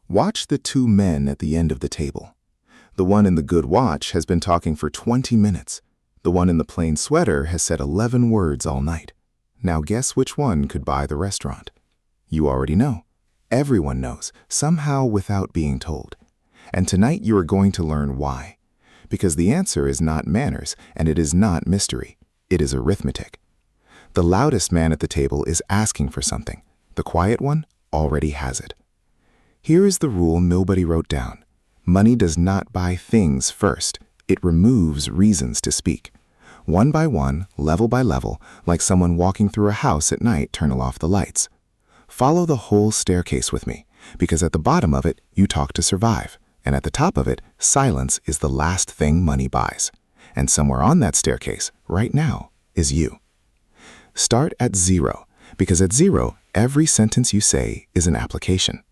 Watch the two men at the end of the table. The one in the good watch has been talking for 20 minutes. The one in the plain sweater has said 11 words all night. Now guess which one could buy the restaurant? You already know. Everyone knows, somehow without being told. And tonight you are going to learn why. Because the answer is not manners, and it is not mystery. It is arithmetic. The loudest man at the table is asking for something. The quiet one already has it. Here is the rule nobody wrote down. Money does not buy things first. It removes reasons to speak. One by one, level by level, like someone walking through a house at night, turn off the lights. Follow the whole staircase with me, because at the bottom of it, you talk to survive. And at the top of it, silence is the last thing money buys. And somewhere on that staircase, right now, is you. Start at 0, because at 0, every sentence you say is an application.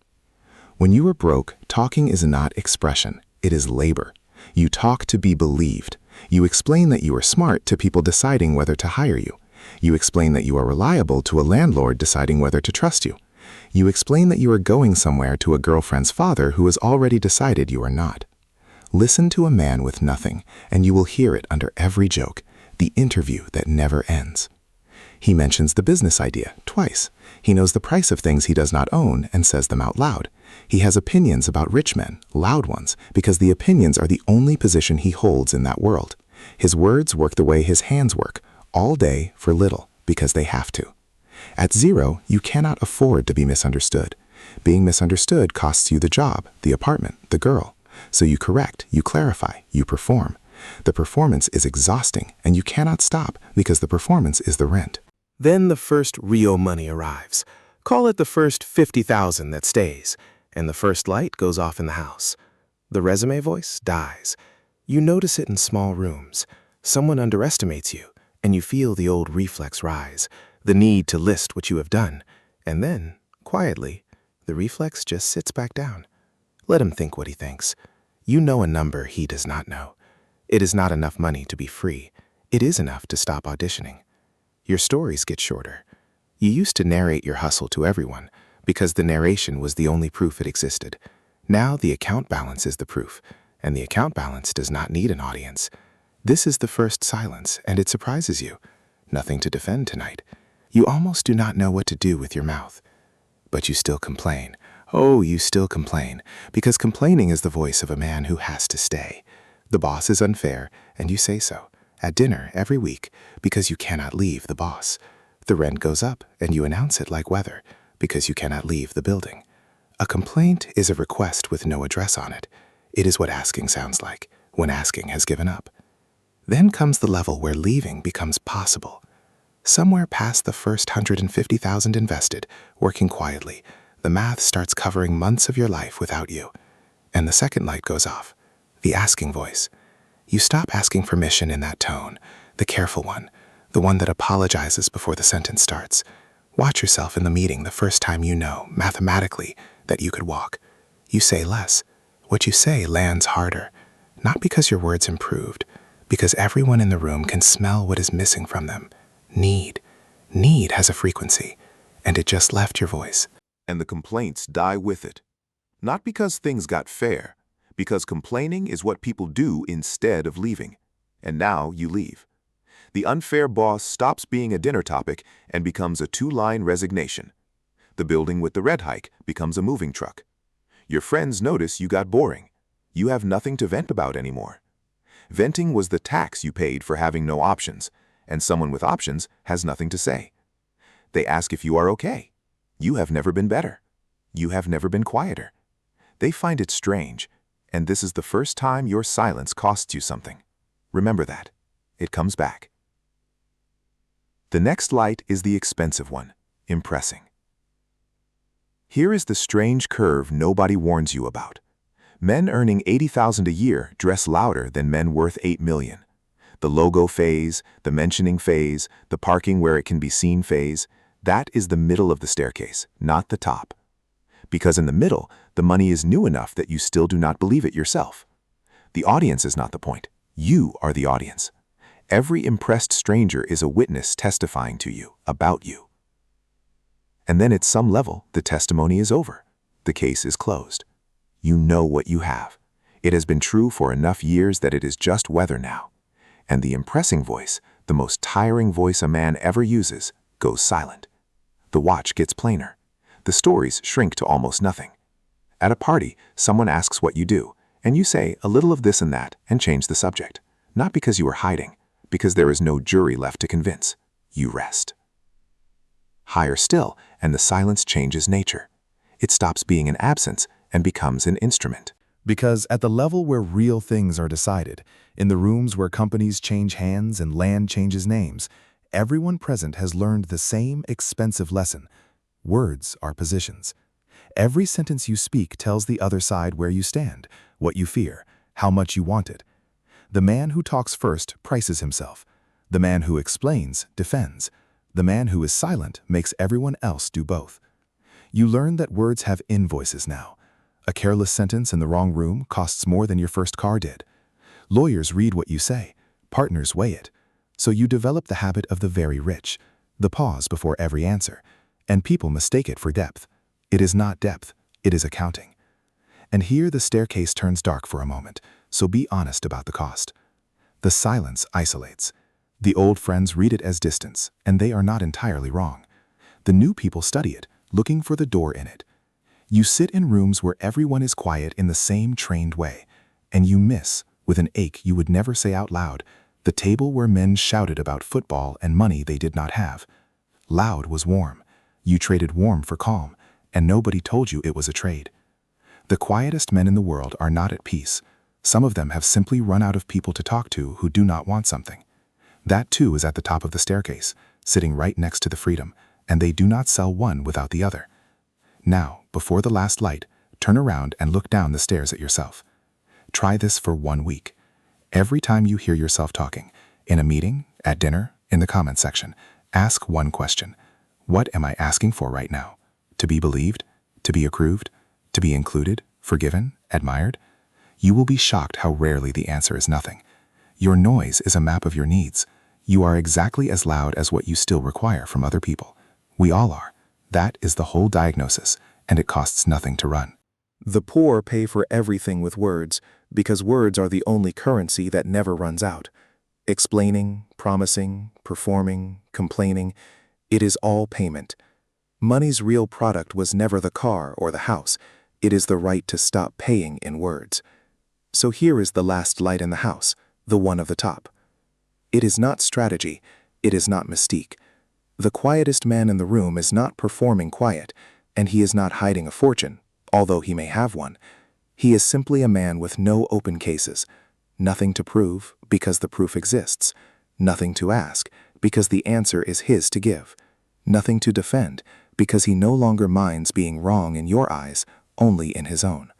When you are broke, talking is not expression, it is labor. You talk to be believed. You explain that you are smart to people deciding whether to hire you. You explain that you are reliable to a landlord deciding whether to trust you. You explain that you are going somewhere to a girlfriend's father who has already decided you are not. Listen to a man with nothing, and you will hear it under every joke, the interview that never ends. He mentions the business idea twice. He knows the price of things he does not own and says them out loud. He has opinions about rich men, loud ones, because the opinions are the only position he holds in that world. His words work the way his hands work, all day for little, because they have to. At 0, you cannot afford to be misunderstood. Being misunderstood costs you the job, the apartment, the girl. So you correct, you clarify, you perform. The performance is exhausting, and you cannot stop because the performance is the rent. Then the first real money arrives. Call it the first 50,000 that stays, and the first light goes off in the house. The resume voice dies. You notice it in small rooms. Someone underestimates you, and you feel the old reflex rise, the need to list what you have done. And then, quietly, the reflex just sits back down. Let him think what he thinks. You know a number he does not know. It is not enough money to be free. It is enough to stop auditioning. Your stories get shorter. You used to narrate your hustle to everyone because the narration was the only proof it existed. Now the account balance is the proof, and the account balance does not need an audience. This is the first silence, and it surprises you. Nothing to defend tonight. You almost do not know what to do with your mouth. But you still complain. Oh, you still complain, because complaining is the voice of a man who has to stay. The boss is unfair, and you say so. At dinner every week, because you cannot leave the boss. The rent goes up, and you announce it like weather, because you cannot leave the building. A complaint is a request with no address on it. It is what asking sounds like, when asking has given up. Then comes the level where leaving becomes possible. Somewhere past the first 150,000 invested, working quietly, the math starts covering months of your life without you. And the second light goes off, the asking voice. You stop asking permission in that tone, the careful one, the one that apologizes before the sentence starts. Watch yourself in the meeting the first time you know, mathematically, that you could walk. You say less. What you say lands harder, not because your words improved, because everyone in the room can smell what is missing from them. Need. Need has a frequency, and it just left your voice. And the complaints die with it. Not because things got fair, because complaining is what people do instead of leaving. And now you leave. The unfair boss stops being a dinner topic and becomes a 2-line resignation. The building with the red hike becomes a moving truck. Your friends notice you got boring. You have nothing to vent about anymore. Venting was the tax you paid for having no options, and someone with options has nothing to say. They ask if you are okay. You have never been better. You have never been quieter. They find it strange, and this is the first time your silence costs you something. Remember that. It comes back. The next light is the expensive one, impressing. Here is the strange curve nobody warns you about. Men earning $80,000 a year dress louder than men worth $8 million. The logo phase, the mentioning phase, the parking where it can be seen phase, that is the middle of the staircase, not the top. Because in the middle, the money is new enough that you still do not believe it yourself. The audience is not the point. You are the audience. Every impressed stranger is a witness testifying to you, about you. And then at some level, the testimony is over. The case is closed. You know what you have. It has been true for enough years that it is just weather now. And the impressing voice, the most tiring voice a man ever uses, goes silent. The watch gets plainer. The stories shrink to almost nothing. At a party, someone asks what you do, and you say a little of this and that and change the subject. Not because you are hiding, because there is no jury left to convince. You rest. Higher still, and the silence changes nature. It stops being an absence and becomes an instrument. Because at the level where real things are decided, in the rooms where companies change hands and land changes names, everyone present has learned the same expensive lesson. Words are positions. Every sentence you speak tells the other side where you stand, what you fear, how much you want it. The man who talks first prices himself. The man who explains defends. The man who is silent makes everyone else do both. You learn that words have invoices now. A careless sentence in the wrong room costs more than your first car did. Lawyers read what you say. Partners weigh it. So you develop the habit of the very rich, the pause before every answer, and people mistake it for depth. It is not depth, it is accounting. And here the staircase turns dark for a moment, so be honest about the cost. The silence isolates. The old friends read it as distance, and they are not entirely wrong. The new people study it, looking for the door in it. You sit in rooms where everyone is quiet in the same trained way, and you miss, with an ache you would never say out loud, the table where men shouted about football and money they did not have. Loud was warm. You traded warm for calm, and nobody told you it was a trade. The quietest men in the world are not at peace. Some of them have simply run out of people to talk to who do not want something. That too is at the top of the staircase, sitting right next to the freedom, and they do not sell one without the other. Now, before the last light, turn around and look down the stairs at yourself. Try this for 1 week. Every time you hear yourself talking, in a meeting, at dinner, in the comment section, ask one question. What am I asking for right now? To be believed? To be approved? To be included? Forgiven? Admired? You will be shocked how rarely the answer is nothing. Your noise is a map of your needs. You are exactly as loud as what you still require from other people. We all are. That is the whole diagnosis, and it costs nothing to run. The poor pay for everything with words, because words are the only currency that never runs out. Explaining, promising, performing, complaining, it is all payment. Money's real product was never the car or the house. It is the right to stop paying in words. So here is the last light in the house, the one of the top. It is not strategy. It is not mystique. The quietest man in the room is not performing quiet, and he is not hiding a fortune, although he may have one. He is simply a man with no open cases. Nothing to prove, because the proof exists. Nothing to ask, because the answer is his to give. Nothing to defend, because he no longer minds being wrong in your eyes, only in his own.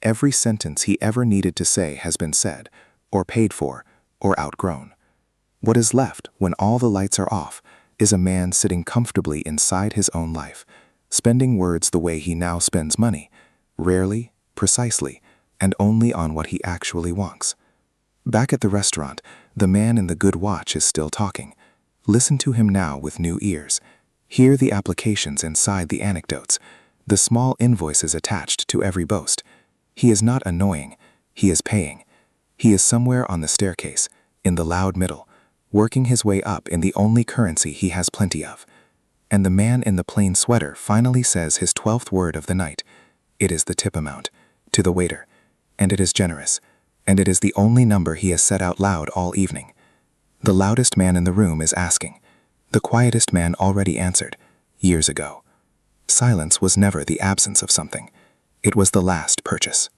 Every sentence he ever needed to say has been said, or paid for, or outgrown. What is left when all the lights are off is a man sitting comfortably inside his own life, spending words the way he now spends money, rarely, precisely, and only on what he actually wants. Back at the restaurant, the man in the good watch is still talking. Listen to him now with new ears. Hear the applications inside the anecdotes, the small invoices attached to every boast. He is not annoying. He is paying. He is somewhere on the staircase, in the loud middle, working his way up in the only currency he has plenty of. And the man in the plain sweater finally says his 12th word of the night. It is the tip amount, to the waiter, and it is generous, and it is the only number he has said out loud all evening. The loudest man in the room is asking. The quietest man already answered, years ago. Silence was never the absence of something. It was the last purchase.